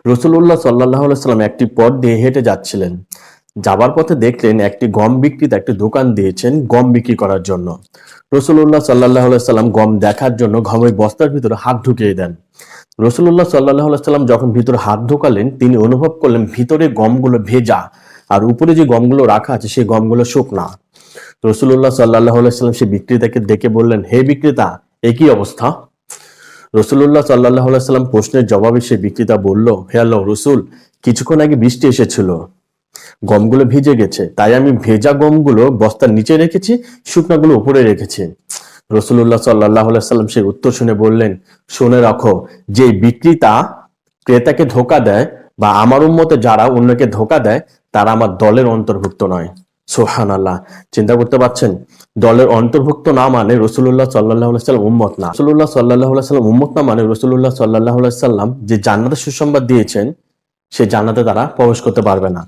রাসূলুল্লাহ সাল্লাল্লাহু আলাইহি সাল্লাম একটি পথ দিয়ে হেঁটে যাচ্ছিলেন। যাবার পথে দেখলেন একটি গম বিক্রেতা একটি দোকান দিয়েছেন গম বিক্রি করার জন্য। রাসূলুল্লাহ সাল্লাল্লাহু আলাইহি সাল্লাম গম দেখার জন্য গমের বস্তার ভিতরে হাত ঢুকিয়ে দেন। রাসূলুল্লাহ সাল্লাল্লাহু আলাইহি সাল্লাম যখন ভিতরে হাত ঢোকালেন তিনি অনুভব করলেন ভিতরে গমগুলো ভেজা আর উপরে যে গমগুলো রাখা আছে সেই গমগুলো শুকনা। রাসূলুল্লাহ সাল্লাল্লাহু আলাইহি সাল্লাম সেই বিক্রেতাকে ডেকে বললেন, হে বিক্রেতা, এ কি অবস্থা? রাসূলুল্লাহ সাল্লাল্লাহু আলাইহি সাল্লাম প্রশ্নের জবাবে সেই বিক্রেতা বলল, হে আল্লাহ রাসূল, কিছুক্ষণ আগে বৃষ্টি এসেছিল, গমগুলো ভিজে গেছে, তাই আমি ভেজা গমগুলো বস্তার নিচে রেখেছি, শুকনাগুলো উপরে রেখেছি। রাসূলুল্লাহ সাল্লাল্লাহু আলাইহি সাল্লাম সেই উত্তর শুনে বললেন, শুনে রাখো, যে বিক্রেতা ক্রেতাকে ধোঁকা দেয় বা আমার উম্মতে যারা অন্যকে ধোঁকা দেয় তারা আমার দলের অন্তর্ভুক্ত নয়। সুবহানাল্লাহ। চিন্তা করতে পারছেন, দলের অন্তর্ভুক্ত না মানে রাসূলুল্লাহ সাল্লাল্লাহু আলাইহি সাল্লাম উম্মত না। রাসূলুল্লাহ সাল্লাল্লাহু আলাইহি সাল্লাম উম্মত না মানে রাসূলুল্লাহ সাল্লাল্লাহু আলাইহি সাল্লাম যে জান্নাতের সুসংবাদ দিয়েছেন সেই জান্নাতে তারা প্রবেশ করতে পারবে না।